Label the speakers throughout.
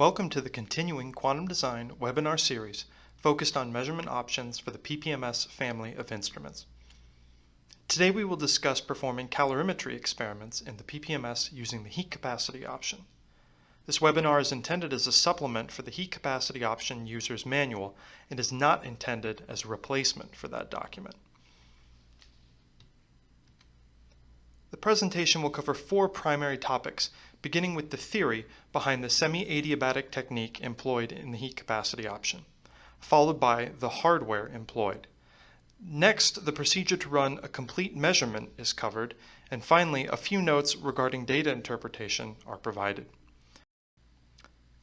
Speaker 1: Welcome to the continuing quantum design webinar series focused on measurement options for the PPMS family of instruments. Today we will discuss performing calorimetry experiments in the PPMS using the heat capacity option. This webinar is intended as a supplement for the heat capacity option user's manual and is not intended as a replacement for that document. The presentation will cover four primary topics, beginning with the theory behind the semi-adiabatic technique employed in the heat capacity option, followed by the hardware employed. Next, the procedure to run a complete measurement is covered, and finally, a few notes regarding data interpretation are provided.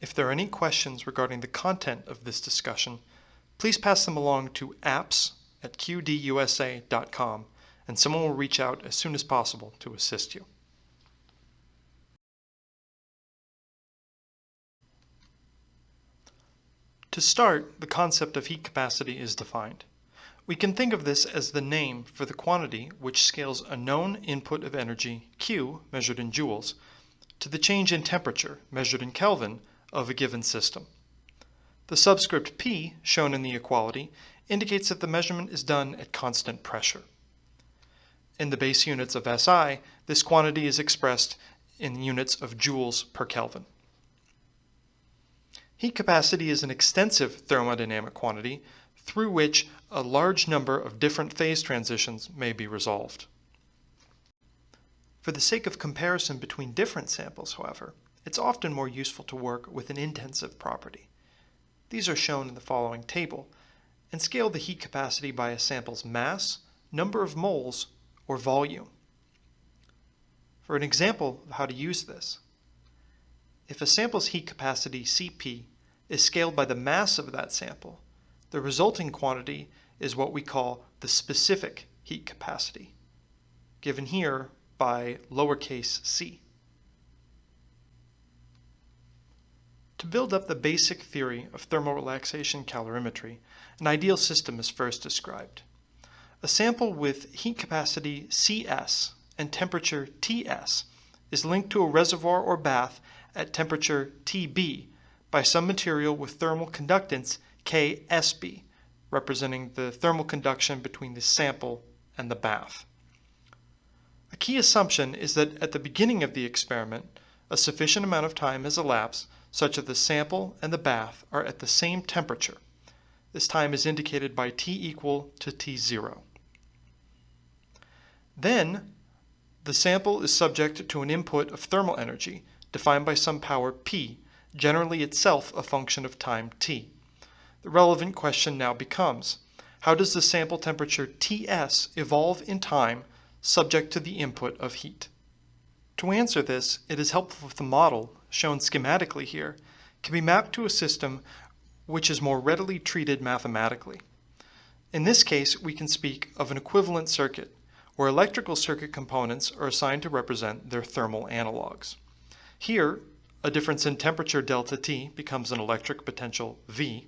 Speaker 1: If there are any questions regarding the content of this discussion, please pass them along to apps@qdusa.com, and someone will reach out as soon as possible to assist you. To start, the concept of heat capacity is defined. We can think of this as the name for the quantity which scales a known input of energy, Q, measured in joules, to the change in temperature, measured in Kelvin, of a given system. The subscript P, shown in the equality, indicates that the measurement is done at constant pressure. In the base units of SI, this quantity is expressed in units of joules per Kelvin. Heat capacity is an extensive thermodynamic quantity through which a large number of different phase transitions may be resolved. For the sake of comparison between different samples, however, it's often more useful to work with an intensive property. These are shown in the following table, and scale the heat capacity by a sample's mass, number of moles, or volume. For an example of how to use this, if a sample's heat capacity Cp is scaled by the mass of that sample, the resulting quantity is what we call the specific heat capacity, given here by lowercase c. To build up the basic theory of thermorelaxation calorimetry, an ideal system is first described. A sample with heat capacity Cs and temperature Ts is linked to a reservoir or bath at temperature Tb by some material with thermal conductance Ksb, representing the thermal conduction between the sample and the bath. A key assumption is that at the beginning of the experiment, a sufficient amount of time has elapsed such that the sample and the bath are at the same temperature. This time is indicated by T equal to T0. Then, the sample is subject to an input of thermal energy defined by some power P, generally itself a function of time T. The relevant question now becomes, how does the sample temperature Ts evolve in time subject to the input of heat? To answer this, it is helpful if the model, shown schematically here, can be mapped to a system which is more readily treated mathematically. In this case, we can speak of an equivalent circuit, where electrical circuit components are assigned to represent their thermal analogs. Here, a difference in temperature delta T becomes an electric potential V.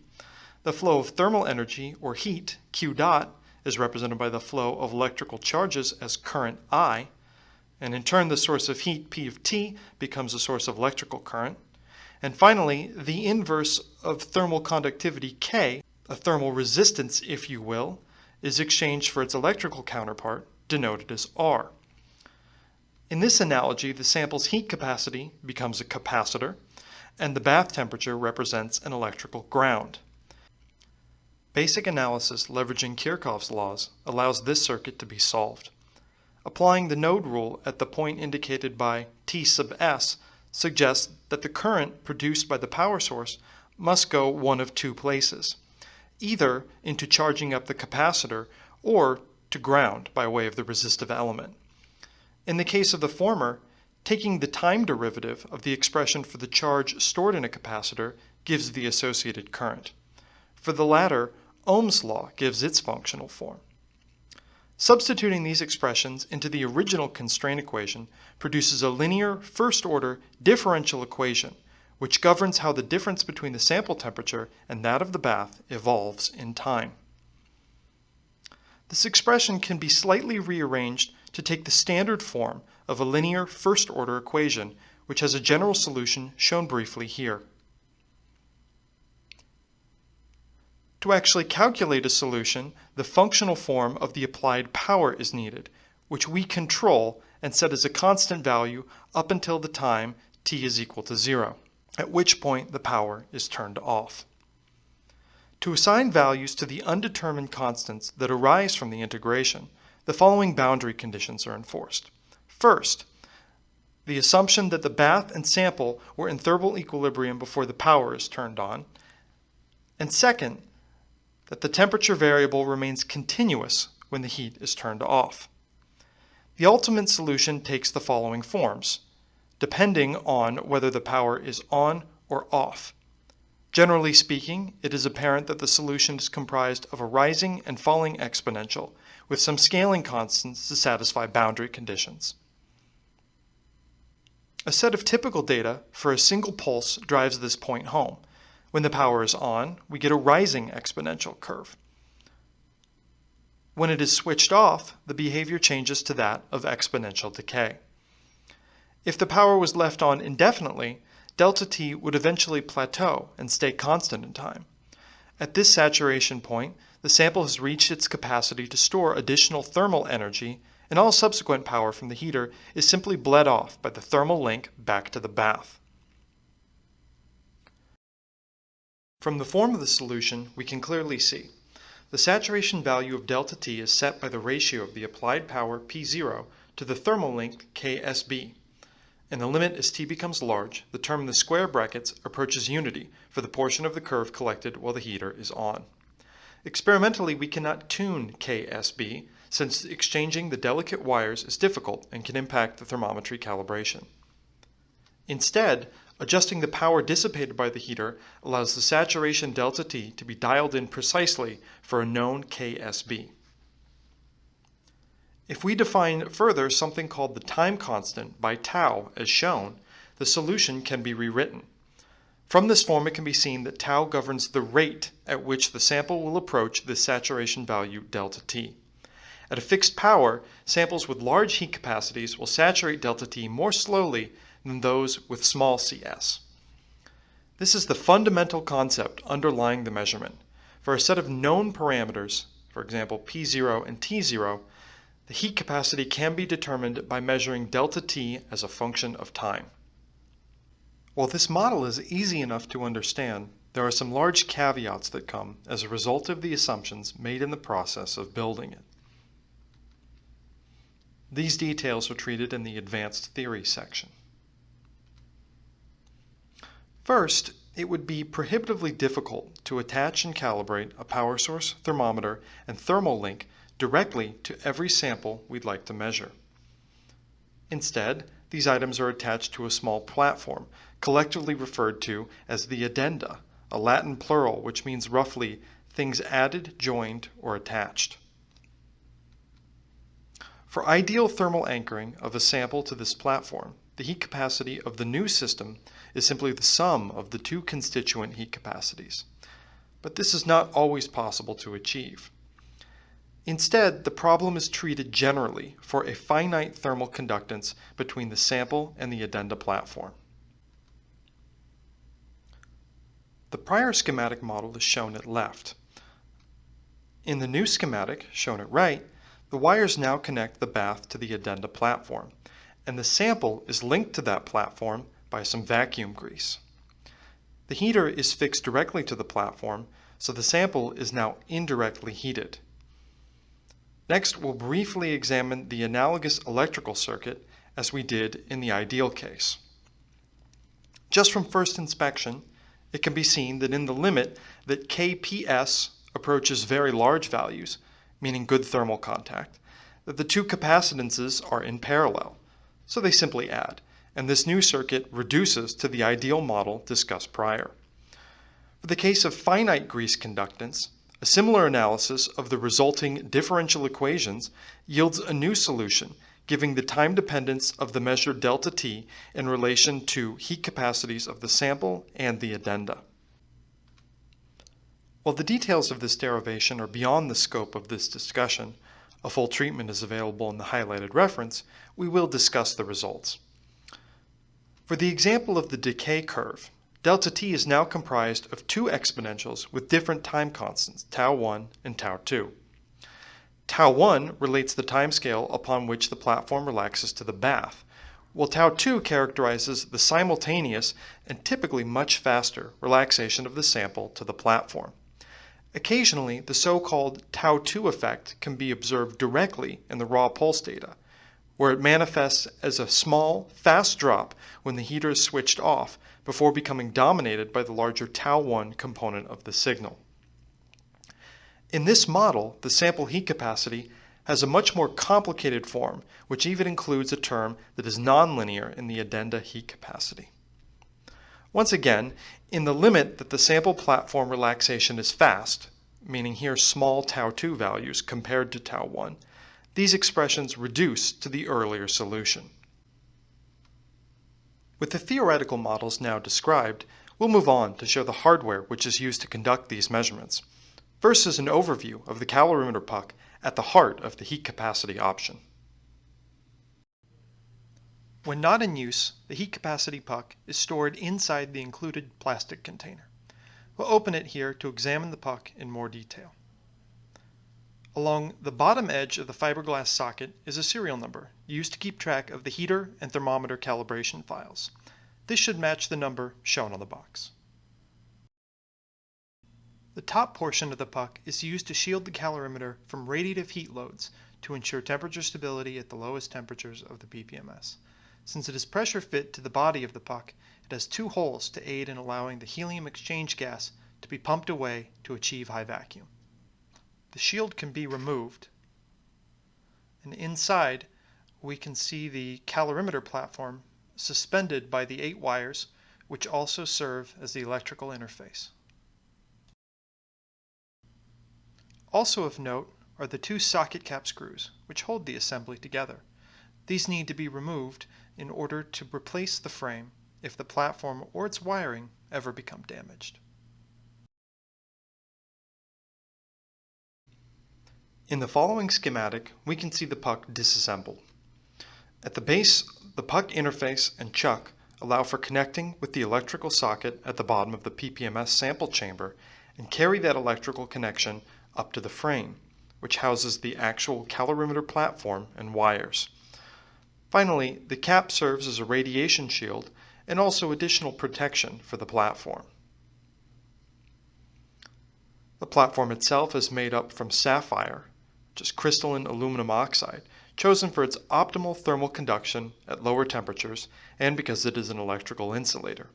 Speaker 1: The flow of thermal energy, or heat, Q dot, is represented by the flow of electrical charges as current I, and in turn the source of heat, P of T, becomes a source of electrical current. And finally, the inverse of thermal conductivity K, a thermal resistance if you will, is exchanged for its electrical counterpart, denoted as R. In this analogy, the sample's heat capacity becomes a capacitor, and the bath temperature represents an electrical ground. Basic analysis leveraging Kirchhoff's laws allows this circuit to be solved. Applying the node rule at the point indicated by T sub s suggests that the current produced by the power source must go one of two places, either into charging up the capacitor or to ground by way of the resistive element. In the case of the former, taking the time derivative of the expression for the charge stored in a capacitor gives the associated current. For the latter, Ohm's law gives its functional form. Substituting these expressions into the original constraint equation produces a linear first-order differential equation which governs how the difference between the sample temperature and that of the bath evolves in time. This expression can be slightly rearranged to take the standard form of a linear first-order equation, which has a general solution shown briefly here. To actually calculate a solution, the functional form of the applied power is needed, which we control and set as a constant value up until the time t is equal to 0, at which point the power is turned off. To assign values to the undetermined constants that arise from the integration, the following boundary conditions are enforced. First, the assumption that the bath and sample were in thermal equilibrium before the power is turned on. And second, that the temperature variable remains continuous when the heat is turned off. The ultimate solution takes the following forms, depending on whether the power is on or off. Generally speaking, it is apparent that the solution is comprised of a rising and falling exponential with some scaling constants to satisfy boundary conditions. A set of typical data for a single pulse drives this point home. When the power is on, we get a rising exponential curve. When it is switched off, the behavior changes to that of exponential decay. If the power was left on indefinitely, delta T would eventually plateau and stay constant in time. At this saturation point, the sample has reached its capacity to store additional thermal energy, and all subsequent power from the heater is simply bled off by the thermal link back to the bath. From the form of the solution, we can clearly see the saturation value of delta T is set by the ratio of the applied power P0 to the thermal link KSB. And the limit as T becomes large, the term in the square brackets approaches unity for the portion of the curve collected while the heater is on. Experimentally, we cannot tune KSB since exchanging the delicate wires is difficult and can impact the thermometry calibration. Instead, adjusting the power dissipated by the heater allows the saturation delta T to be dialed in precisely for a known KSB. If we define further something called the time constant by tau as shown, the solution can be rewritten. From this form it can be seen that tau governs the rate at which the sample will approach the saturation value delta T. At a fixed power, samples with large heat capacities will saturate delta T more slowly than those with small cs. This is the fundamental concept underlying the measurement. For a set of known parameters, for example P0 and T0, the heat capacity can be determined by measuring delta T as a function of time. While this model is easy enough to understand, there are some large caveats that come as a result of the assumptions made in the process of building it. These details are treated in the advanced theory section. First, it would be prohibitively difficult to attach and calibrate a power source, thermometer, and thermal link directly to every sample we'd like to measure. Instead, these items are attached to a small platform, collectively referred to as the addenda, a Latin plural which means roughly things added, joined, or attached. For ideal thermal anchoring of a sample to this platform, the heat capacity of the new system is simply the sum of the two constituent heat capacities. But this is not always possible to achieve. Instead, the problem is treated generally for a finite thermal conductance between the sample and the addenda platform. The prior schematic model is shown at left. In the new schematic, shown at right, the wires now connect the bath to the addenda platform, and the sample is linked to that platform by some vacuum grease. The heater is fixed directly to the platform, so the sample is now indirectly heated. Next, we'll briefly examine the analogous electrical circuit as we did in the ideal case. Just from first inspection, it can be seen that in the limit that Kps approaches very large values, meaning good thermal contact, that the two capacitances are in parallel, so they simply add, and this new circuit reduces to the ideal model discussed prior. For the case of finite grease conductance, a similar analysis of the resulting differential equations yields a new solution, giving the time dependence of the measured delta T in relation to heat capacities of the sample and the addenda. While the details of this derivation are beyond the scope of this discussion, a full treatment is available in the highlighted reference, we will discuss the results. For the example of the decay curve, Delta t is now comprised of two exponentials with different time constants, tau1 and tau2. Tau1 relates the timescale upon which the platform relaxes to the bath, while tau2 characterizes the simultaneous and typically much faster relaxation of the sample to the platform. Occasionally, the so-called tau2 effect can be observed directly in the raw pulse data, where it manifests as a small, fast drop when the heater is switched off before becoming dominated by the larger tau1 component of the signal. In this model, the sample heat capacity has a much more complicated form, which even includes a term that is nonlinear in the addenda heat capacity. Once again, in the limit that the sample platform relaxation is fast, meaning here small tau2 values compared to tau1, these expressions reduce to the earlier solution. With the theoretical models now described, we'll move on to show the hardware which is used to conduct these measurements. First is an overview of the calorimeter puck at the heart of the heat capacity option. When not in use, the heat capacity puck is stored inside the included plastic container. We'll open it here to examine the puck in more detail. Along the bottom edge of the fiberglass socket is a serial number used to keep track of the heater and thermometer calibration files. This should match the number shown on the box. The top portion of the puck is used to shield the calorimeter from radiative heat loads to ensure temperature stability at the lowest temperatures of the PPMS. Since it is pressure fit to the body of the puck, it has two holes to aid in allowing the helium exchange gas to be pumped away to achieve high vacuum. The shield can be removed, and inside we can see the calorimeter platform suspended by the 8 wires, which also serve as the electrical interface. Also of note are the 2 socket cap screws, which hold the assembly together. These need to be removed in order to replace the frame if the platform or its wiring ever become damaged. In the following schematic, we can see the puck disassembled. At the base, the puck interface and chuck allow for connecting with the electrical socket at the bottom of the PPMS sample chamber and carry that electrical connection up to the frame, which houses the actual calorimeter platform and wires. Finally, the cap serves as a radiation shield and also additional protection for the platform. The platform itself is made up from sapphire, which is crystalline aluminum oxide, chosen for its optimal thermal conduction at lower temperatures and because it is an electrical insulator.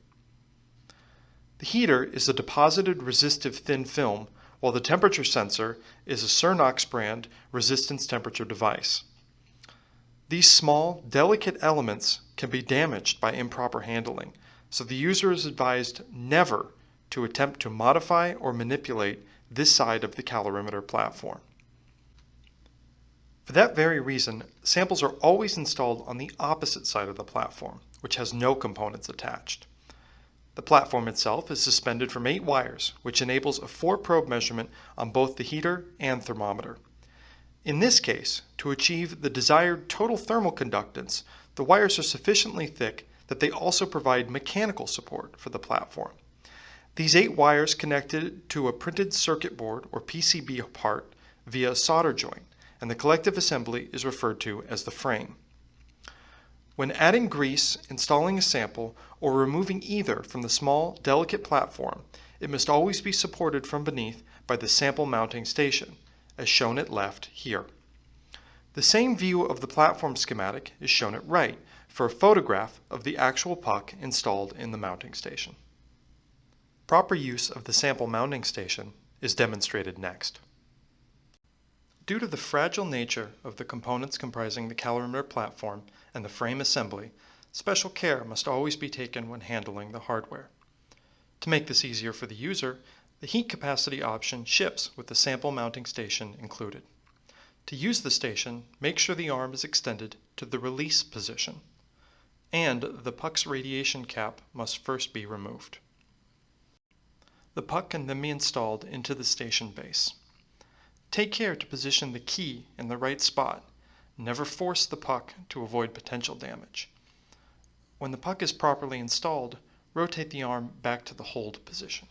Speaker 1: The heater is a deposited resistive thin film, while the temperature sensor is a Cernox brand resistance temperature device. These small, delicate elements can be damaged by improper handling, so the user is advised never to attempt to modify or manipulate this side of the calorimeter platform. For that very reason, samples are always installed on the opposite side of the platform, which has no components attached. The platform itself is suspended from 8 wires, which enables a 4-probe measurement on both the heater and thermometer. In this case, to achieve the desired total thermal conductance, the wires are sufficiently thick that they also provide mechanical support for the platform. These 8 wires connected to a printed circuit board or PCB part via a solder joint, and the collective assembly is referred to as the frame. When adding grease, installing a sample, or removing either from the small, delicate platform, it must always be supported from beneath by the sample mounting station, as shown at left here. The same view of the platform schematic is shown at right for a photograph of the actual puck installed in the mounting station. Proper use of the sample mounting station is demonstrated next. Due to the fragile nature of the components comprising the calorimeter platform and the frame assembly, special care must always be taken when handling the hardware. To make this easier for the user, the heat capacity option ships with the sample mounting station included. To use the station, make sure the arm is extended to the release position, and the puck's radiation cap must first be removed. The puck can then be installed into the station base. Take care to position the key in the right spot. Never force the puck to avoid potential damage. When the puck is properly installed, rotate the arm back to the hold position.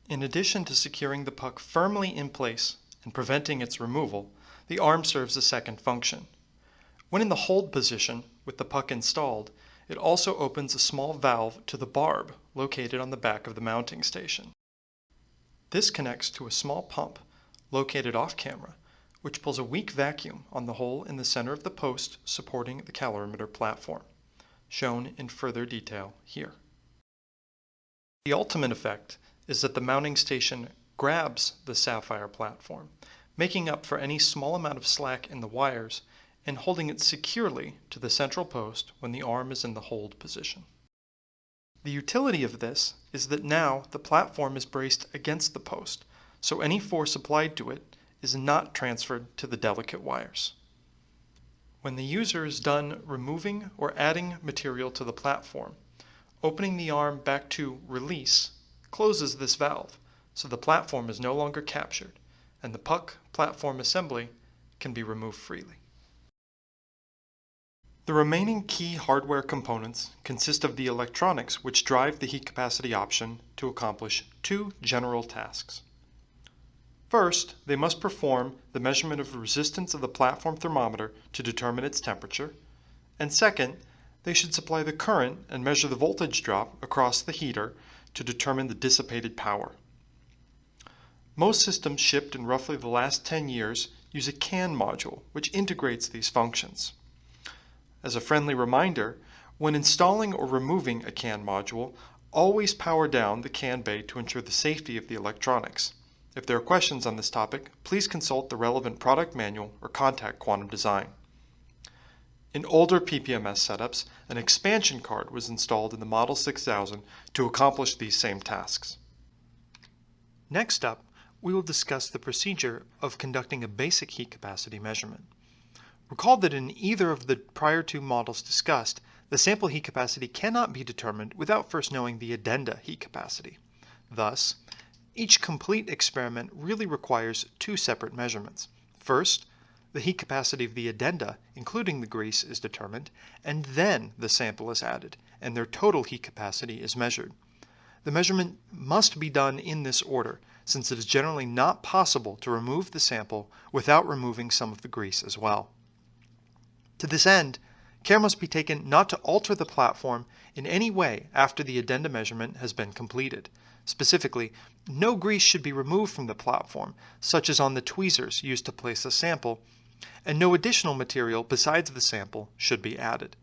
Speaker 1: In addition to securing the puck firmly in place and preventing its removal, the arm serves a second function. When in the hold position with the puck installed, it also opens a small valve to the barb located on the back of the mounting station. This connects to a small pump located off camera, which pulls a weak vacuum on the hole in the center of the post supporting the calorimeter platform, shown in further detail here. The ultimate effect is that the mounting station grabs the sapphire platform, making up for any small amount of slack in the wires and holding it securely to the central post when the arm is in the hold position. The utility of this is that now the platform is braced against the post, so any force applied to it is not transferred to the delicate wires. When the user is done removing or adding material to the platform, opening the arm back to release closes this valve, so the platform is no longer captured, and the puck platform assembly can be removed freely. The remaining key hardware components consist of the electronics which drive the heat capacity option to accomplish two general tasks. First, they must perform the measurement of the resistance of the platform thermometer to determine its temperature, and second, they should supply the current and measure the voltage drop across the heater to determine the dissipated power. Most systems shipped in roughly the last 10 years use a CAN module which integrates these functions. As a friendly reminder, when installing or removing a CAN module, always power down the CAN bay to ensure the safety of the electronics. If there are questions on this topic, please consult the relevant product manual or contact Quantum Design. In older PPMS setups, an expansion card was installed in the Model 6000 to accomplish these same tasks. Next up, we will discuss the procedure of conducting a basic heat capacity measurement. Recall that in either of the prior two models discussed, the sample heat capacity cannot be determined without first knowing the addenda heat capacity. Thus, each complete experiment really requires two separate measurements. First, the heat capacity of the addenda, including the grease, is determined, and then the sample is added, and their total heat capacity is measured. The measurement must be done in this order, since it is generally not possible to remove the sample without removing some of the grease as well. To this end, care must be taken not to alter the platform in any way after the addenda measurement has been completed. Specifically, no grease should be removed from the platform, such as on the tweezers used to place a sample, and no additional material besides the sample should be added.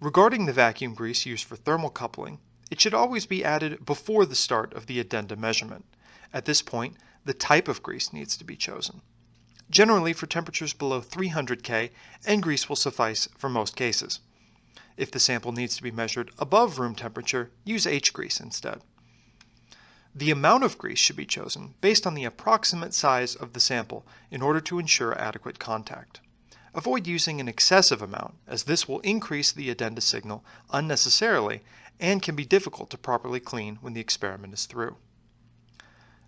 Speaker 1: Regarding the vacuum grease used for thermal coupling, it should always be added before the start of the addenda measurement. At this point, the type of grease needs to be chosen. Generally, for temperatures below 300 K, N grease will suffice for most cases. If the sample needs to be measured above room temperature, use H grease instead. The amount of grease should be chosen based on the approximate size of the sample in order to ensure adequate contact. Avoid using an excessive amount, as this will increase the addenda signal unnecessarily and can be difficult to properly clean when the experiment is through.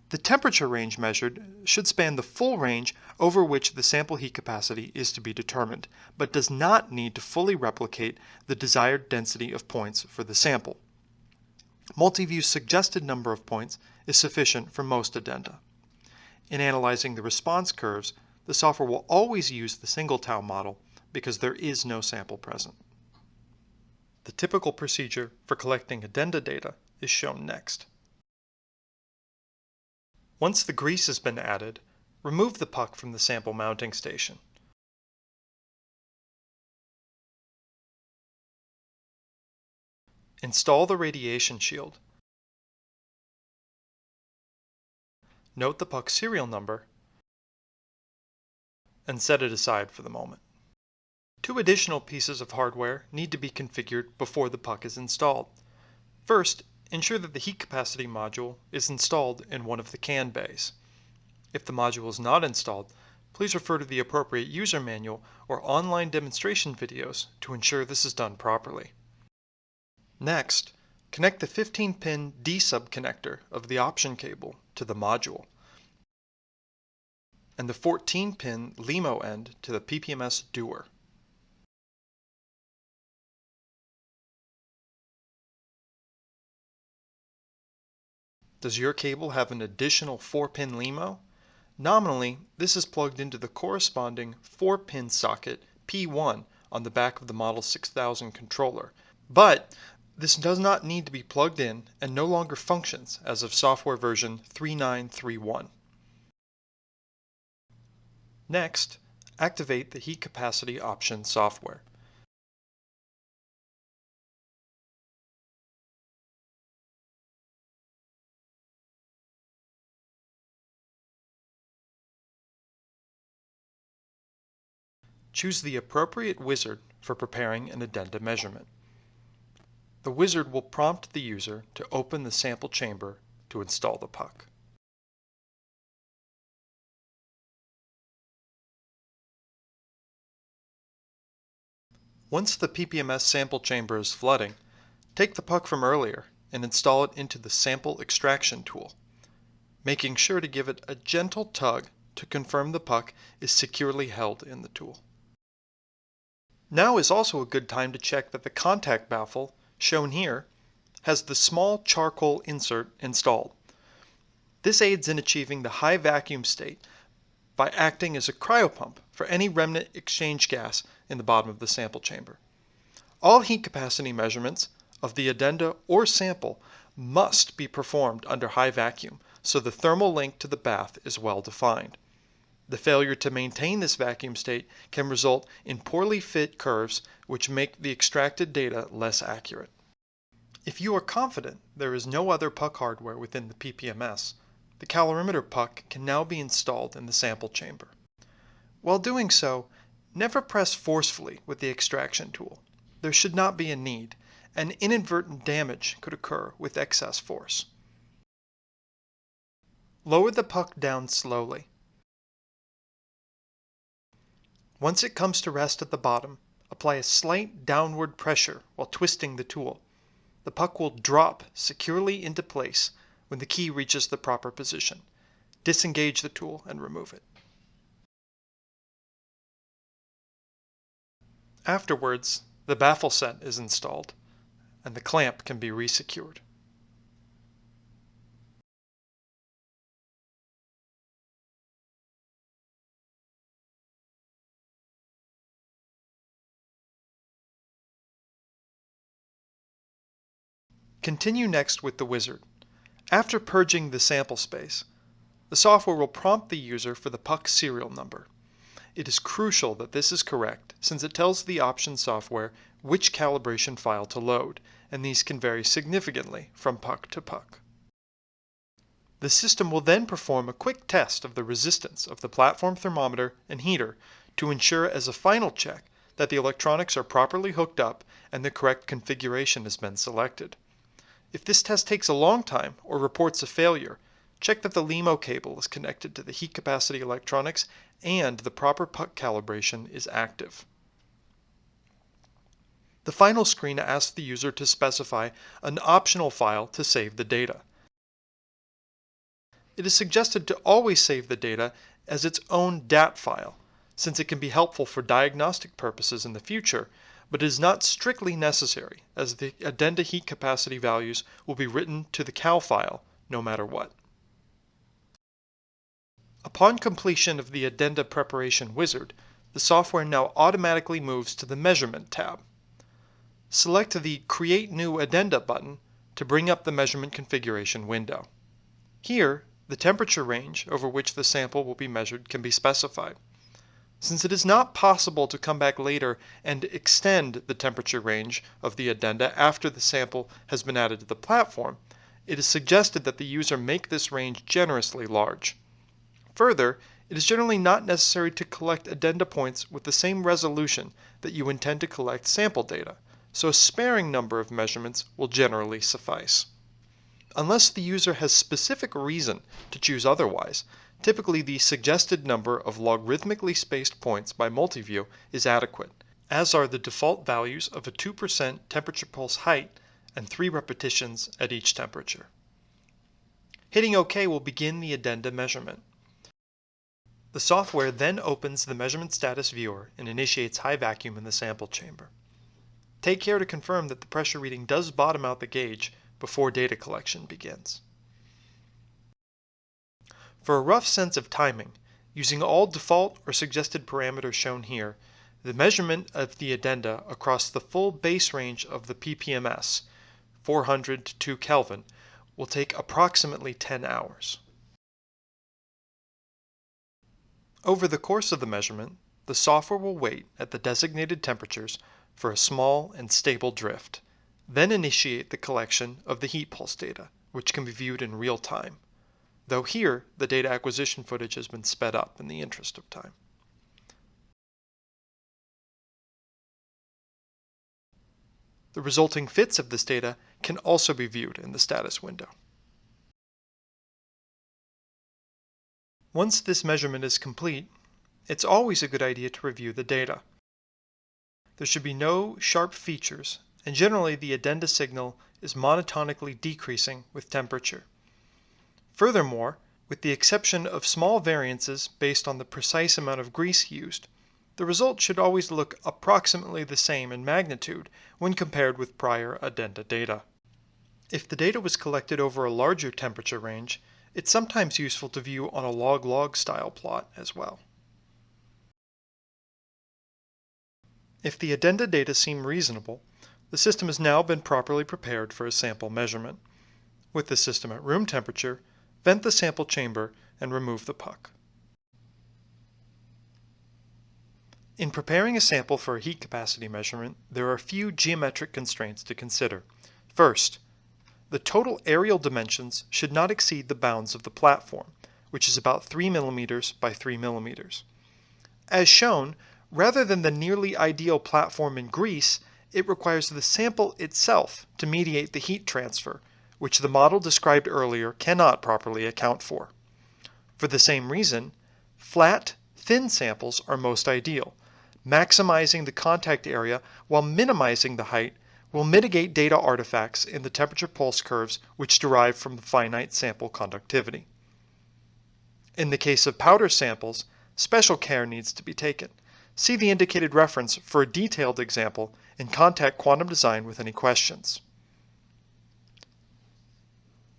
Speaker 1: The temperature range measured should span the full range over which the sample heat capacity is to be determined, but does not need to fully replicate the desired density of points for the sample. Multiview's suggested number of points is sufficient for most addenda. In analyzing the response curves, the software will always use the single tau model because there is no sample present. The typical procedure for collecting addenda data is shown next. Once the grease has been added, remove the puck from the sample mounting station. Install the radiation shield. Note the puck serial number and set it aside for the moment. Two additional pieces of hardware need to be configured before the puck is installed. First, ensure that the heat capacity module is installed in one of the CAN bays. If the module is not installed, please refer to the appropriate user manual or online demonstration videos to ensure this is done properly. Next, connect the 15-pin D-sub connector of the option cable to the module and the 14-pin LEMO end to the PPMS doer. Does your cable have an additional 4-pin LEMO? Nominally, this is plugged into the corresponding 4-pin socket P1 on the back of the Model 6000 controller, but this does not need to be plugged in and no longer functions as of software version 3931. Next, activate the heat capacity option software. Choose the appropriate wizard for preparing an addenda measurement. The wizard will prompt the user to open the sample chamber to install the puck. Once the PPMS sample chamber is flooding, take the puck from earlier and install it into the sample extraction tool, making sure to give it a gentle tug to confirm the puck is securely held in the tool. Now is also a good time to check that the contact baffle, shown here, has the small charcoal insert installed. This aids in achieving the high vacuum state by acting as a cryopump for any remnant exchange gas in the bottom of the sample chamber. All heat capacity measurements of the addenda or sample must be performed under high vacuum so the thermal link to the bath is well defined. The failure to maintain this vacuum state can result in poorly fit curves which make the extracted data less accurate. If you are confident there is no other puck hardware within the PPMS, the calorimeter puck can now be installed in the sample chamber. While doing so, never press forcefully with the extraction tool. There should not be a need, and inadvertent damage could occur with excess force. Lower the puck down slowly. Once it comes to rest at the bottom, apply a slight downward pressure while twisting the tool. The puck will drop securely into place when the key reaches the proper position. Disengage the tool and remove it. Afterwards, the baffle set is installed, and the clamp can be resecured. Continue next with the wizard. After purging the sample space, the software will prompt the user for the puck serial number. It is crucial that this is correct since it tells the option software which calibration file to load, and these can vary significantly from puck to puck. The system will then perform a quick test of the resistance of the platform thermometer and heater to ensure as a final check that the electronics are properly hooked up and the correct configuration has been selected. If this test takes a long time or reports a failure, check that the LEMO cable is connected to the heat capacity electronics and the proper puck calibration is active. The final screen asks the user to specify an optional file to save the data. It is suggested to always save the data as its own DAT file, since it can be helpful for diagnostic purposes in the future, but it is not strictly necessary as the addenda heat capacity values will be written to the cal file no matter what. Upon completion of the addenda preparation wizard, the software now automatically moves to the Measurement tab. Select the Create New Addenda button to bring up the measurement configuration window. Here, the temperature range over which the sample will be measured can be specified. Since it is not possible to come back later and extend the temperature range of the addenda after the sample has been added to the platform, it is suggested that the user make this range generously large. Further, it is generally not necessary to collect addenda points with the same resolution that you intend to collect sample data, so a sparing number of measurements will generally suffice. Unless the user has specific reason to choose otherwise, typically the suggested number of logarithmically spaced points by multiview is adequate, as are the default values of a 2% temperature pulse height and 3 repetitions at each temperature. Hitting OK will begin the addenda measurement. The software then opens the measurement status viewer and initiates high vacuum in the sample chamber. Take care to confirm that the pressure reading does bottom out the gauge before data collection begins. For a rough sense of timing, using all default or suggested parameters shown here, the measurement of the addenda across the full base range of the PPMS, 400 to 2 Kelvin, will take approximately 10 hours. Over the course of the measurement, the software will wait at the designated temperatures for a small and stable drift, then initiate the collection of the heat pulse data, which can be viewed in real time, though here the data acquisition footage has been sped up in the interest of time. The resulting fits of this data can also be viewed in the status window. Once this measurement is complete, it's always a good idea to review the data. There should be no sharp features, and generally the addenda signal is monotonically decreasing with temperature. Furthermore, with the exception of small variances based on the precise amount of grease used, the result should always look approximately the same in magnitude when compared with prior addenda data. If the data was collected over a larger temperature range, it's sometimes useful to view on a log-log style plot as well. If the addenda data seem reasonable, the system has now been properly prepared for a sample measurement. With the system at room temperature, vent the sample chamber and remove the puck. In preparing a sample for a heat capacity measurement, there are a few geometric constraints to consider. First, the total aerial dimensions should not exceed the bounds of the platform, which is about 3 millimeters by 3 millimeters. As shown, rather than the nearly ideal platform in grease, it requires the sample itself to mediate the heat transfer, which the model described earlier cannot properly account for. For the same reason, flat, thin samples are most ideal. Maximizing the contact area while minimizing the height will mitigate data artifacts in the temperature pulse curves which derive from the finite sample conductivity. In the case of powder samples, special care needs to be taken. See the indicated reference for a detailed example and contact Quantum Design with any questions.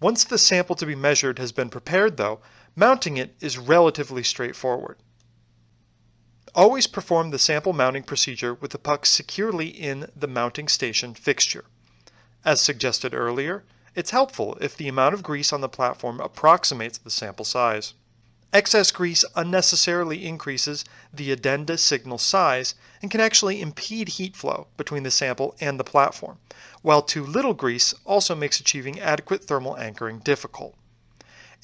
Speaker 1: Once the sample to be measured has been prepared, though, mounting it is relatively straightforward. Always perform the sample mounting procedure with the puck securely in the mounting station fixture. As suggested earlier, it's helpful if the amount of grease on the platform approximates the sample size. Excess grease unnecessarily increases the addenda signal size and can actually impede heat flow between the sample and the platform, while too little grease also makes achieving adequate thermal anchoring difficult.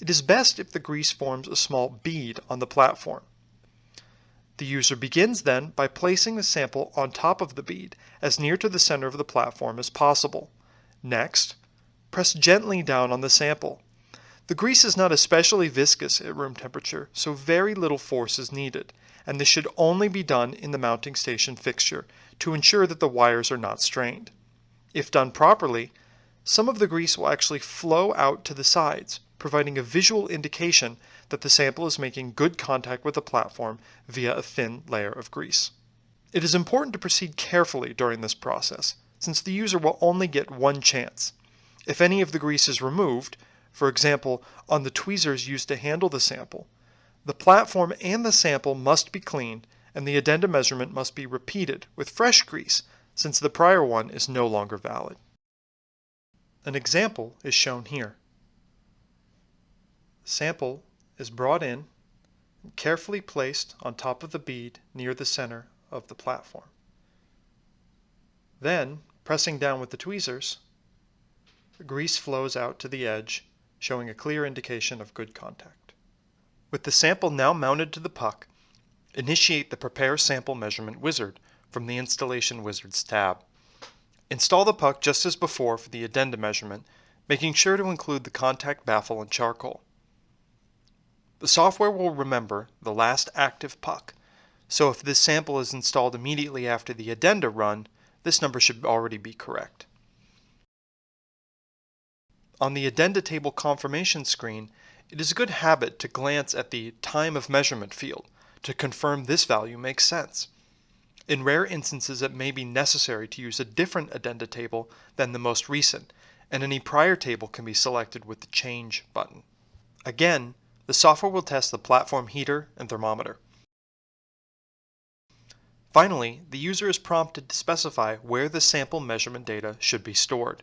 Speaker 1: It is best if the grease forms a small bead on the platform. The user begins then by placing the sample on top of the bead as near to the center of the platform as possible. Next, press gently down on the sample. The grease is not especially viscous at room temperature, so very little force is needed, and this should only be done in the mounting station fixture to ensure that the wires are not strained. If done properly, some of the grease will actually flow out to the sides, providing a visual indication that the sample is making good contact with the platform via a thin layer of grease. It is important to proceed carefully during this process, since the user will only get one chance. If any of the grease is removed, for example on the tweezers used to handle the sample, the platform and the sample must be cleaned and the addenda measurement must be repeated with fresh grease, since the prior one is no longer valid. An example is shown here. The sample is brought in and carefully placed on top of the bead near the center of the platform. Then, pressing down with the tweezers, the grease flows out to the edge, showing a clear indication of good contact. With the sample now mounted to the puck, initiate the Prepare Sample Measurement wizard from the Installation Wizards tab. Install the puck just as before for the addenda measurement, making sure to include the contact baffle and charcoal. The software will remember the last active puck, so if this sample is installed immediately after the addenda run, this number should already be correct. On the addenda table confirmation screen, it is a good habit to glance at the time of measurement field to confirm this value makes sense. In rare instances, it may be necessary to use a different addenda table than the most recent, and any prior table can be selected with the Change button. Again, the software will test the platform heater and thermometer. Finally, the user is prompted to specify where the sample measurement data should be stored.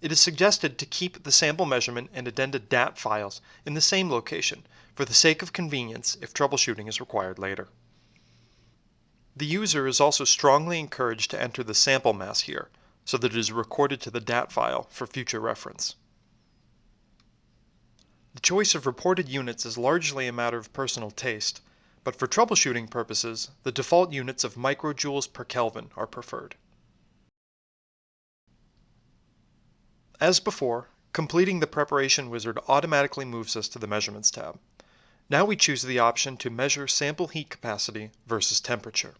Speaker 1: It is suggested to keep the sample measurement and addenda DAT files in the same location for the sake of convenience if troubleshooting is required later. The user is also strongly encouraged to enter the sample mass here so that it is recorded to the DAT file for future reference. The choice of reported units is largely a matter of personal taste, but for troubleshooting purposes, the default units of microjoules per Kelvin are preferred. As before, completing the preparation wizard automatically moves us to the Measurements tab. Now we choose the option to measure sample heat capacity versus temperature.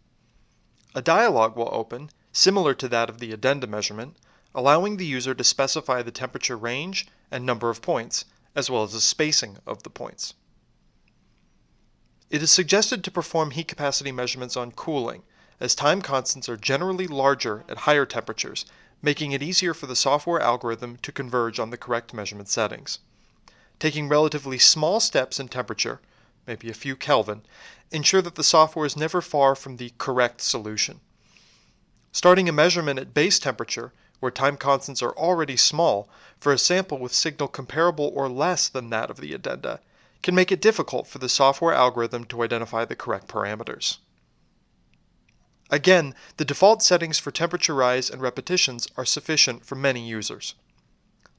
Speaker 1: A dialog will open, similar to that of the addenda measurement, allowing the user to specify the temperature range and number of points, as well as the spacing of the points. It is suggested to perform heat capacity measurements on cooling, as time constants are generally larger at higher temperatures, making it easier for the software algorithm to converge on the correct measurement settings. Taking relatively small steps in temperature, maybe a few Kelvin, ensure that the software is never far from the correct solution. Starting a measurement at base temperature, where time constants are already small, for a sample with signal comparable or less than that of the addenda, can make it difficult for the software algorithm to identify the correct parameters. Again, the default settings for temperature rise and repetitions are sufficient for many users.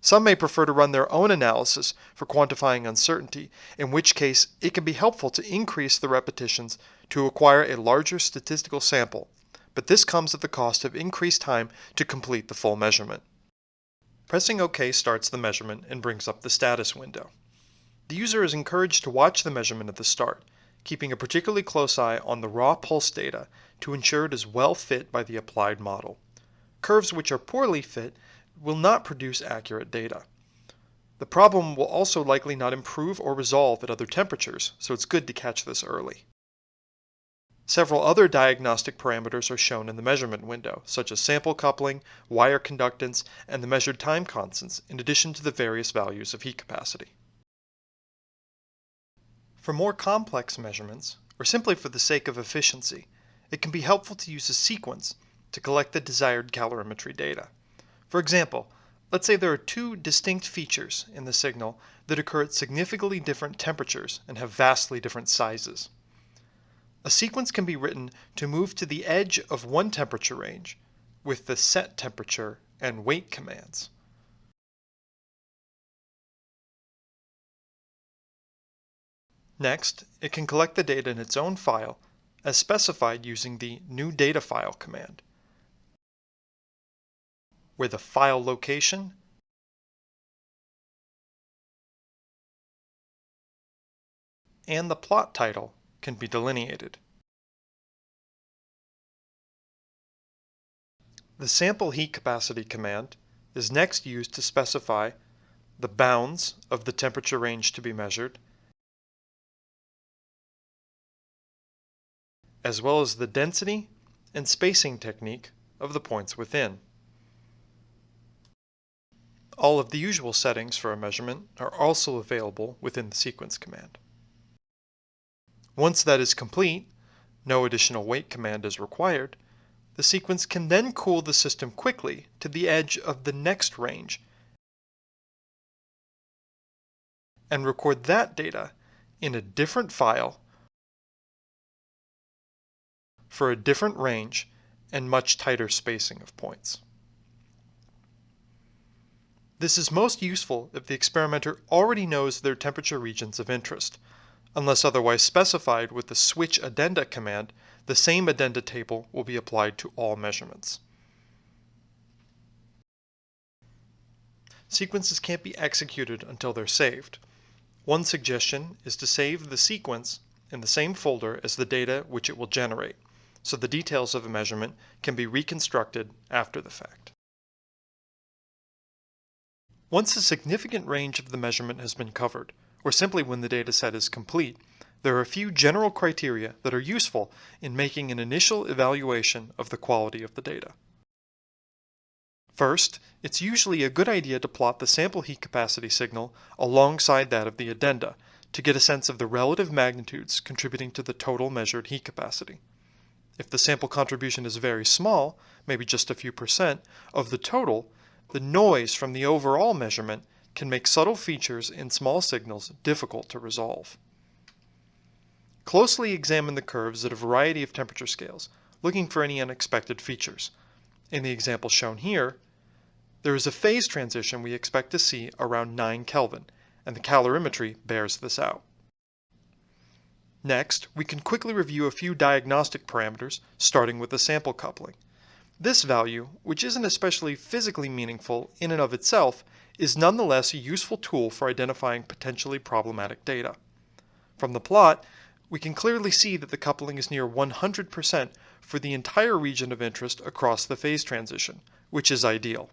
Speaker 1: Some may prefer to run their own analysis for quantifying uncertainty, in which case it can be helpful to increase the repetitions to acquire a larger statistical sample, but this comes at the cost of increased time to complete the full measurement. Pressing OK starts the measurement and brings up the status window. The user is encouraged to watch the measurement at the start, keeping a particularly close eye on the raw pulse data to ensure it is well fit by the applied model. Curves which are poorly fit will not produce accurate data. The problem will also likely not improve or resolve at other temperatures, so it's good to catch this early. Several other diagnostic parameters are shown in the measurement window, such as sample coupling, wire conductance, and the measured time constants, in addition to the various values of heat capacity. For more complex measurements, or simply for the sake of efficiency, it can be helpful to use a sequence to collect the desired calorimetry data. For example, let's say there are two distinct features in the signal that occur at significantly different temperatures and have vastly different sizes. A sequence can be written to move to the edge of one temperature range with the set temperature and wait commands. Next, it can collect the data in its own file as specified using the new data file command, where the file location and the plot title can be delineated. The sample heat capacity command is next used to specify the bounds of the temperature range to be measured, as well as the density and spacing technique of the points within. All of the usual settings for a measurement are also available within the sequence command. Once that is complete, no additional wait command is required, the sequence can then cool the system quickly to the edge of the next range and record that data in a different file for a different range and much tighter spacing of points. This is most useful if the experimenter already knows their temperature regions of interest. Unless otherwise specified with the switch addenda command, the same addenda table will be applied to all measurements. Sequences can't be executed until they're saved. One suggestion is to save the sequence in the same folder as the data which it will generate, so the details of a measurement can be reconstructed after the fact. Once a significant range of the measurement has been covered, or simply when the dataset is complete, there are a few general criteria that are useful in making an initial evaluation of the quality of the data. First, it's usually a good idea to plot the sample heat capacity signal alongside that of the addenda to get a sense of the relative magnitudes contributing to the total measured heat capacity. If the sample contribution is very small, maybe just a few percent, of the total, the noise from the overall measurement can make subtle features in small signals difficult to resolve. Closely examine the curves at a variety of temperature scales, looking for any unexpected features. In the example shown here, there is a phase transition we expect to see around 9 Kelvin, and the calorimetry bears this out. Next, we can quickly review a few diagnostic parameters, starting with the sample coupling. This value, which isn't especially physically meaningful in and of itself, is nonetheless a useful tool for identifying potentially problematic data. From the plot, we can clearly see that the coupling is near 100% for the entire region of interest across the phase transition, which is ideal.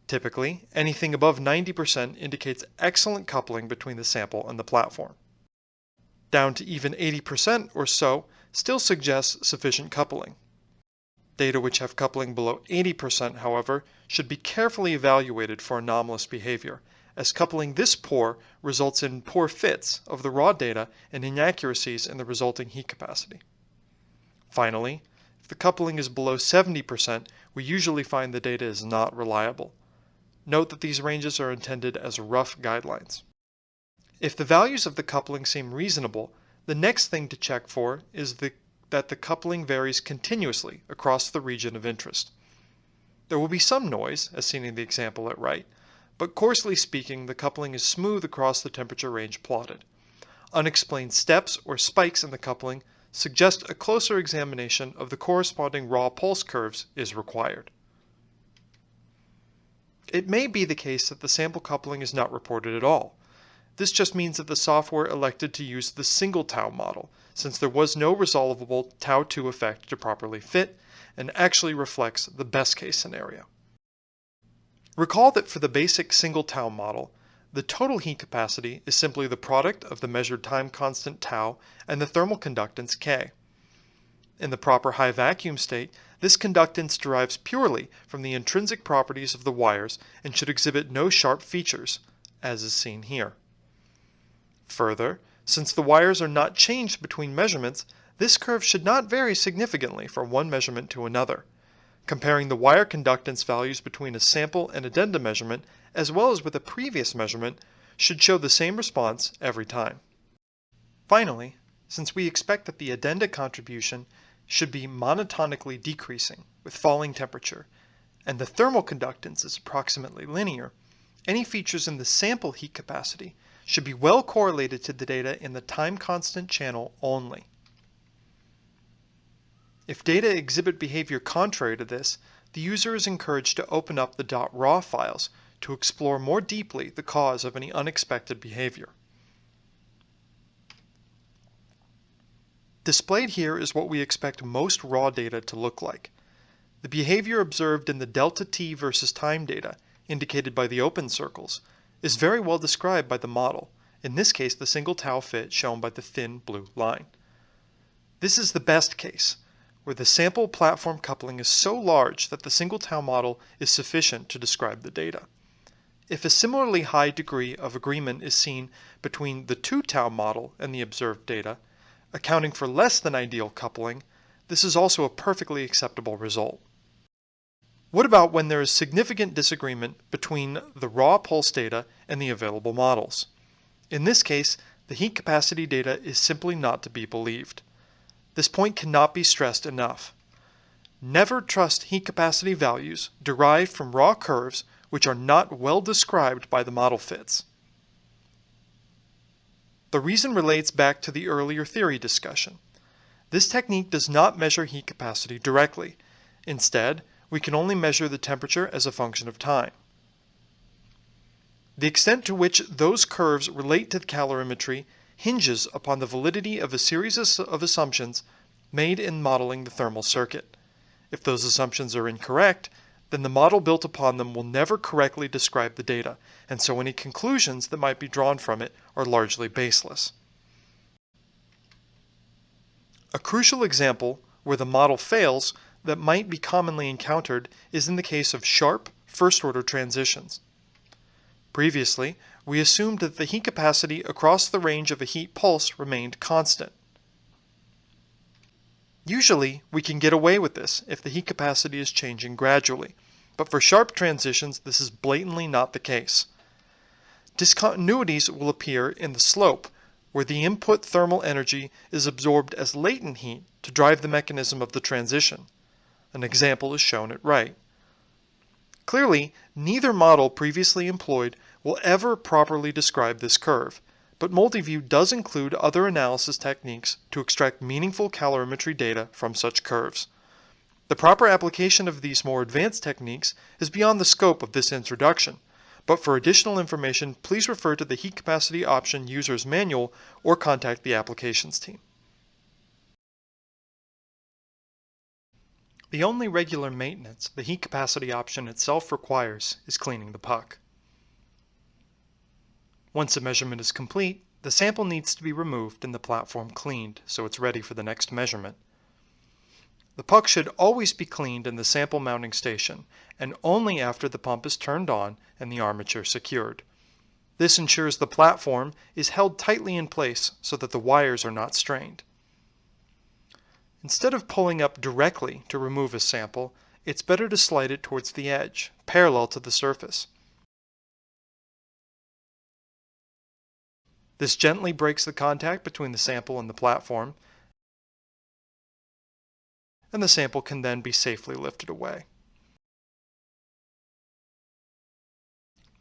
Speaker 1: Typically, anything above 90% indicates excellent coupling between the sample and the platform. Down to even 80% or so still suggests sufficient coupling. Data which have coupling below 80%, however, should be carefully evaluated for anomalous behavior, as coupling this poor results in poor fits of the raw data and inaccuracies in the resulting heat capacity. Finally, if the coupling is below 70%, we usually find the data is not reliable. Note that these ranges are intended as rough guidelines. If the values of the coupling seem reasonable, the next thing to check for is that the coupling varies continuously across the region of interest. There will be some noise, as seen in the example at right, but coarsely speaking, the coupling is smooth across the temperature range plotted. Unexplained steps or spikes in the coupling suggest a closer examination of the corresponding raw pulse curves is required. It may be the case that the sample coupling is not reported at all. This just means that the software elected to use the single tau model, since there was no resolvable tau2 effect to properly fit, and actually reflects the best case scenario. Recall that for the basic single tau model, the total heat capacity is simply the product of the measured time constant tau and the thermal conductance K. In the proper high vacuum state, this conductance derives purely from the intrinsic properties of the wires and should exhibit no sharp features, as is seen here. Further, since the wires are not changed between measurements, this curve should not vary significantly from one measurement to another. Comparing the wire conductance values between a sample and addenda measurement, as well as with a previous measurement, should show the same response every time. Finally, since we expect that the addenda contribution should be monotonically decreasing with falling temperature, and the thermal conductance is approximately linear, any features in the sample heat capacity should be well correlated to the data in the time constant channel only. If data exhibit behavior contrary to this, the user is encouraged to open up the .raw files to explore more deeply the cause of any unexpected behavior. Displayed here is what we expect most raw data to look like. The behavior observed in the delta t versus time data, indicated by the open circles, is very well described by the model, in this case the single tau fit shown by the thin blue line. This is the best case, where the sample platform coupling is so large that the single tau model is sufficient to describe the data. If a similarly high degree of agreement is seen between the 2 tau model and the observed data, accounting for less than ideal coupling, this is also a perfectly acceptable result. What about when there is significant disagreement between the raw pulse data and the available models? In this case, the heat capacity data is simply not to be believed. This point cannot be stressed enough. Never trust heat capacity values derived from raw curves which are not well described by the model fits. The reason relates back to the earlier theory discussion. This technique does not measure heat capacity directly. Instead, we can only measure the temperature as a function of time. The extent to which those curves relate to the calorimetry hinges upon the validity of a series of assumptions made in modeling the thermal circuit. If those assumptions are incorrect, then the model built upon them will never correctly describe the data, and so any conclusions that might be drawn from it are largely baseless. A crucial example where the model fails that might be commonly encountered is in the case of sharp first-order transitions. Previously, we assumed that the heat capacity across the range of a heat pulse remained constant. Usually, we can get away with this if the heat capacity is changing gradually, but for sharp transitions this is blatantly not the case. Discontinuities will appear in the slope, where the input thermal energy is absorbed as latent heat to drive the mechanism of the transition. An example is shown at right. Clearly, neither model previously employed will ever properly describe this curve, but Multiview does include other analysis techniques to extract meaningful calorimetry data from such curves. The proper application of these more advanced techniques is beyond the scope of this introduction, but for additional information, please refer to the Heat Capacity Option User's Manual or contact the Applications team. The only regular maintenance the heat capacity option itself requires is cleaning the puck. Once a measurement is complete, the sample needs to be removed and the platform cleaned so it's ready for the next measurement. The puck should always be cleaned in the sample mounting station and only after the pump is turned on and the armature secured. This ensures the platform is held tightly in place so that the wires are not strained. Instead of pulling up directly to remove a sample, it's better to slide it towards the edge, parallel to the surface. This gently breaks the contact between the sample and the platform, and the sample can then be safely lifted away.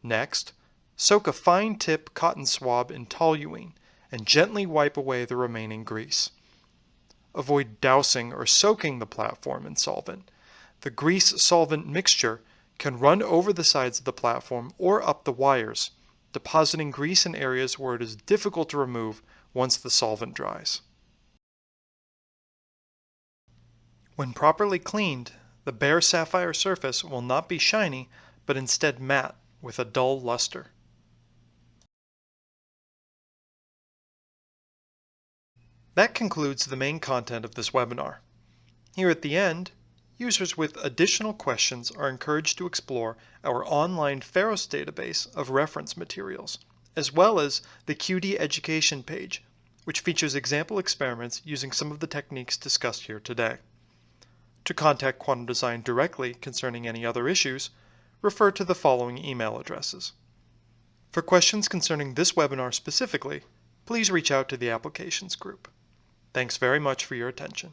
Speaker 1: Next, soak a fine-tip cotton swab in toluene and gently wipe away the remaining grease. Avoid dousing or soaking the platform in solvent. The grease-solvent mixture can run over the sides of the platform or up the wires, depositing grease in areas where it is difficult to remove once the solvent dries. When properly cleaned, the bare sapphire surface will not be shiny, but instead matte with a dull luster. That concludes the main content of this webinar. Here at the end, users with additional questions are encouraged to explore our online Pharos database of reference materials, as well as the QD education page, which features example experiments using some of the techniques discussed here today. To contact Quantum Design directly concerning any other issues, refer to the following email addresses. For questions concerning this webinar specifically, please reach out to the applications group. Thanks very much for your attention.